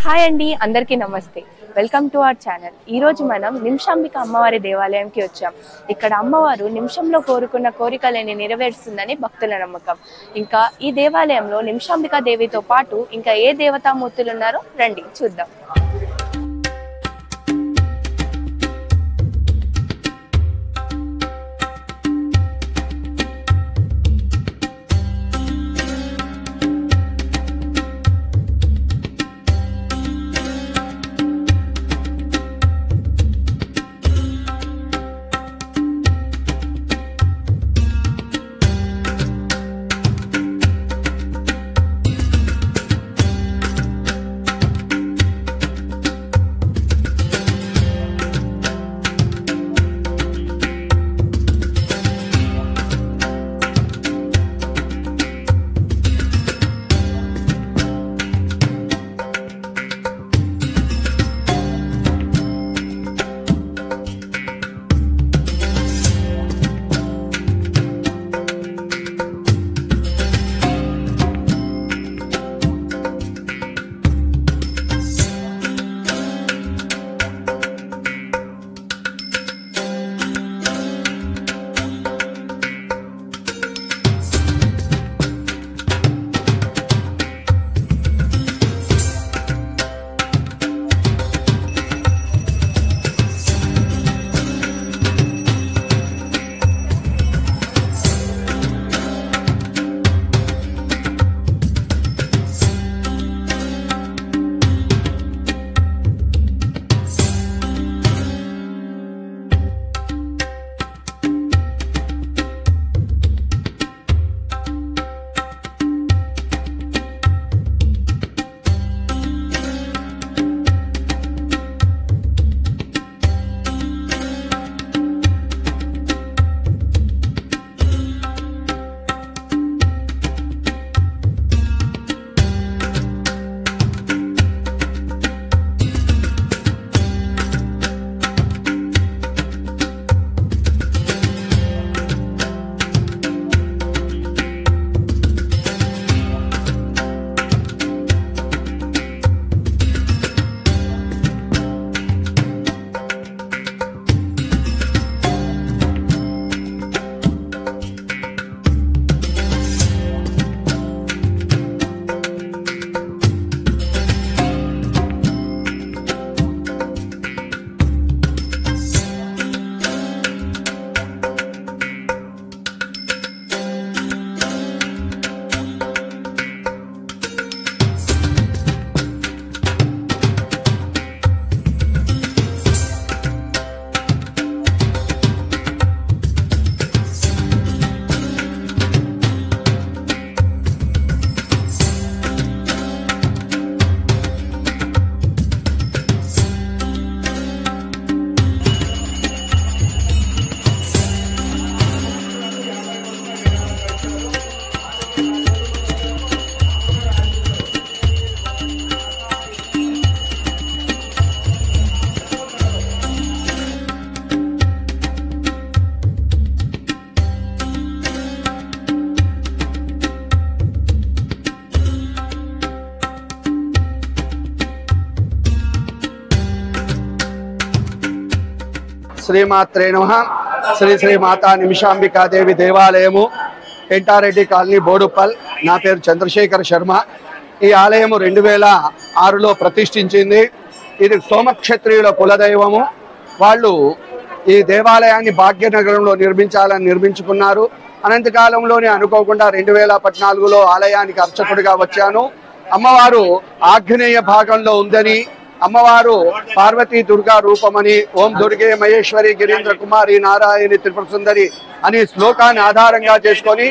Hi అండి, అందరికీ నమస్తే. Welcome to our channel. ఈరోజు మనం నిమిషాంబిక అమ్మవారి దేవాలయంకి వచ్చాం. ఇక్కడ అమ్మవారు నిమిషంలో కోరుకున్న కోరికలని నెరవేరుస్తుందని భక్తుల నమ్మకం. ఇంకా ఈ దేవాలయంలో నిమిషాంబిక దేవితో పాటు ఇంకా ఏ దేవతామూర్తులు ఉన్నారో రండి చూద్దాం. శ్రీమాత్రే నమః. శ్రీ శ్రీ మాతా నిమిషాంబికాదేవి దేవాలయము, పెంటారెడ్డి కాలనీ, బోడుప్పల్. నా పేరు చంద్రశేఖర్ శర్మ. ఈ ఆలయము 2006లో ప్రతిష్ఠించింది. ఇది సోమక్షత్రియుల కులదైవము. వాళ్ళు ఈ దేవాలయాన్ని భాగ్యనగరంలో నిర్మించుకున్నారు. అనంతకాలంలోనే అనుకోకుండా 2014లో ఆలయానికి అర్చకుడిగా వచ్చాను. అమ్మవారు ఆగ్నేయ భాగంలో ఉందని, అమ్మవారు పార్వతీ దుర్గా రూపమని, ఓం దుర్గే మహేశ్వరి గిరీంద్ర కుమారి నారాయణి త్రిపుర సుందరి అనే శ్లోకాన్ని ఆధారంగా చేసుకొని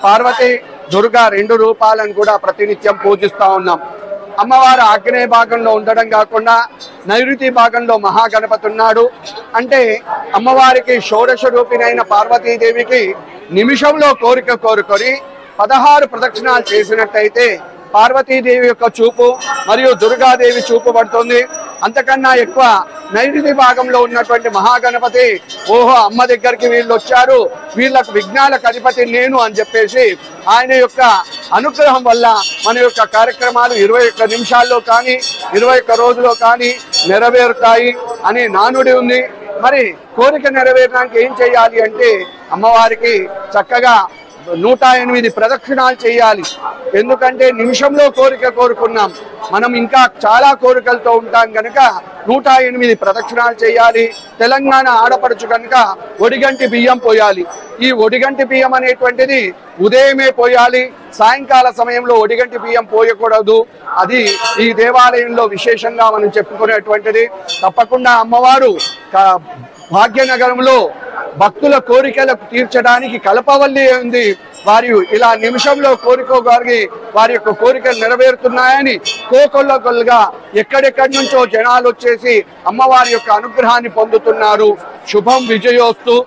పార్వతీ దుర్గా 2 రూపాలను కూడా ప్రతినిత్యం పూజిస్తూ ఉన్నాం. అమ్మవారు ఆగ్నేయ భాగంలో ఉండడం కాకుండా నైరుతి భాగంలో మహాగణపతి ఉన్నాడు. అంటే అమ్మవారికి షోడశ రూపిణైన పార్వతీదేవికి నిమిషంలో కోరిక కోరుకొని 16 ప్రదక్షిణాలు చేసినట్టయితే పార్వతీదేవి యొక్క చూపు మరియు దుర్గాదేవి చూపు పడుతుంది. అంతకన్నా ఎక్కువ నైరుతి భాగంలో ఉన్నటువంటి మహాగణపతి ఓహో అమ్మ దగ్గరికి వీళ్ళు వచ్చారు, వీళ్ళకు విఘ్నాలకు అధిపతి నేను అని చెప్పేసి ఆయన యొక్క అనుగ్రహం వల్ల మన యొక్క కార్యక్రమాలు 21 నిమిషాల్లో కానీ 21 రోజుల్లో కానీ నెరవేరుతాయి అనే నానుడి ఉంది. మరి కోరిక నెరవేరడానికి ఏం చేయాలి అంటే అమ్మవారికి చక్కగా 108 ప్రదక్షిణాలు చేయాలి. ఎందుకంటే నిమిషంలో కోరిక కోరుకున్నాం, మనం ఇంకా చాలా కోరికలతో ఉంటాం కనుక 108 ప్రదక్షిణాలు చేయాలి. తెలంగాణ ఆడపడుచు కనుక ఒడిగంటి బియ్యం పోయాలి. ఈ ఒడిగంటి బియ్యం అనేటువంటిది ఉదయమే పోయాలి, సాయంకాల సమయంలో ఒడిగంటి బియ్యం పోయకూడదు. అది ఈ దేవాలయంలో విశేషంగా మనం చెప్పుకునేటువంటిది. తప్పకుండా అమ్మవారు భాగ్యనగరంలో భక్తుల కోరికలకు తీర్చడానికి కల్పవల్లి ఉంది. వారి ఇలా నిమిషంలో కోరుకోగలిగి వారి యొక్క కోరికలు నెరవేరుతున్నాయని కోకొల్లగా ఎక్కడెక్కడి నుంచో జనాలు వచ్చేసి అమ్మవారి యొక్క అనుగ్రహాన్ని పొందుతున్నారు. శుభం విజయోస్తు.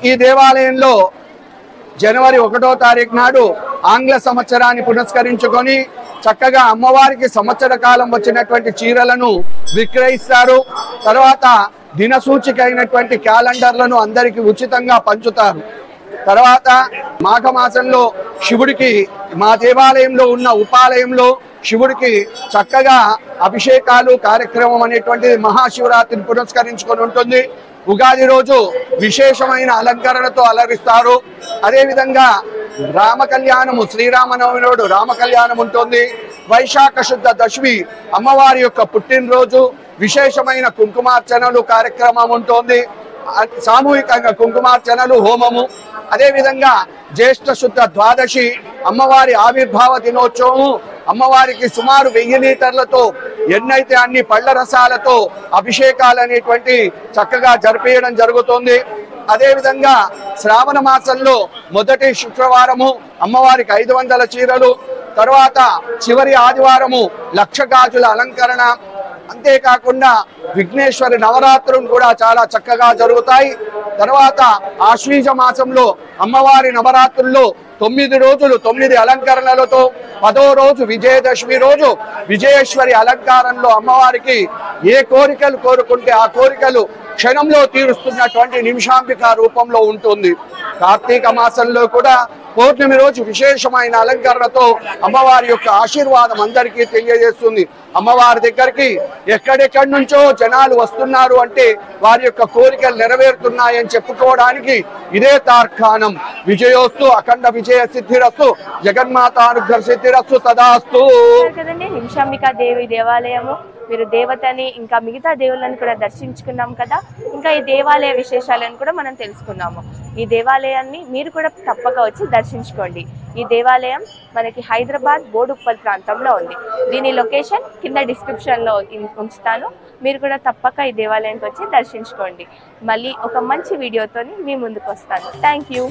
ఈ దేవాలయంలో జనవరి 1వ తారీఖు నాడు ఆంగ్ల సంవత్సరాన్ని పురస్కరించుకొని చక్కగా అమ్మవారికి సంవత్సర కాలం వచ్చినటువంటి చీరలను విక్రయిస్తారు. తర్వాత దినసూచిక అయినటువంటి క్యాలెండర్లను అందరికీ ఉచితంగా పంచుతారు. తర్వాత మాఘమాసంలో శివుడికి మా దేవాలయంలో ఉన్న ఉపాలయంలో శివుడికి చక్కగా అభిషేకాలు కార్యక్రమం అనేటువంటిది మహాశివరాత్రిని పురస్కరించుకొని ఉంటుంది. ఉగాది రోజు విశేషమైన అలంకరణతో అలరిస్తారు. అదేవిధంగా రామ కళ్యాణము, శ్రీరామనవమి నాడు రామ కళ్యాణం ఉంటుంది. వైశాఖ శుద్ధ దశమి అమ్మవారి యొక్క పుట్టినరోజు విశేషమైన కుంకుమార్చనలు కార్యక్రమం ఉంటుంది. సామూహికంగా కుంకుమార్చనలు, హోమము. అదేవిధంగా జ్యేష్ఠ శుద్ధ ద్వాదశి అమ్మవారి ఆవిర్భావ దినోత్సవము. అమ్మవారికి సుమారు 1000 లీటర్లతో ఎన్నైతే అన్ని పళ్ళ రసాలతో అభిషేకాలు అనేటువంటి చక్కగా జరిపేయడం జరుగుతుంది. అదేవిధంగా శ్రావణ మాసంలో మొదటి శుక్రవారము అమ్మవారికి 500 చీరలు, తర్వాత చివరి ఆదివారము 1,00,000 గాజుల అలంకరణ. అంతేకాకుండా విఘ్నేశ్వరి నవరాత్రులు కూడా చాలా చక్కగా జరుగుతాయి. తర్వాత ఆశ్వీజ మాసంలో అమ్మవారి నవరాత్రుల్లో 9 రోజులు 9 అలంకరణలతో 10వ రోజు విజయదశమి రోజు విజయేశ్వరి అలంకారంలో అమ్మవారికి ఏ కోరికలు కోరుకుంటే ఆ కోరికలు క్షణంలో తీరుస్తున్నటువంటి నిమిషాంబిక రూపంలో ఉంటుంది. కార్తీక మాసంలో కూడా పౌర్ణమి రోజు విశేషమైన అలంకరణతో అమ్మవారి యొక్క ఆశీర్వాదం అందరికీ తెలియజేస్తుంది. అమ్మవారి దగ్గరికి ఎక్కడెక్కడి నుంచో జనాలు వస్తున్నారు అంటే వారి యొక్క కోరికలు నెరవేరుతున్నాయని చెప్పుకోవడానికి ఇదే తార్కాణం. విజయోస్తు, అఖండ విజయ సిద్ధిరస్తు, జగన్మాత అనుగ్రహ సిద్ధిరస్తు తదాస్తు. కదండి నిమిషాంబిక దేవి దేవాలయము. మీరు దేవతని ఇంకా మిగతా దేవుళ్ళని కూడా దర్శించుకున్నాం కదా. ఇంకా ఈ దేవాలయ విశేషాలను కూడా మనం తెలుసుకున్నాము. ఈ దేవాలయాన్ని మీరు కూడా తప్పక వచ్చి దర్శించుకోండి. ఈ దేవాలయం మనకి హైదరాబాద్ బోడుప్పల్ ప్రాంతంలో ఉంది. దీని లొకేషన్ కింద డిస్క్రిప్షన్లో ఉంచుతాను. మీరు కూడా తప్పక ఈ దేవాలయానికి వచ్చి దర్శించుకోండి. మళ్ళీ ఒక మంచి వీడియోతో మీ ముందుకు వస్తాను. Thank you.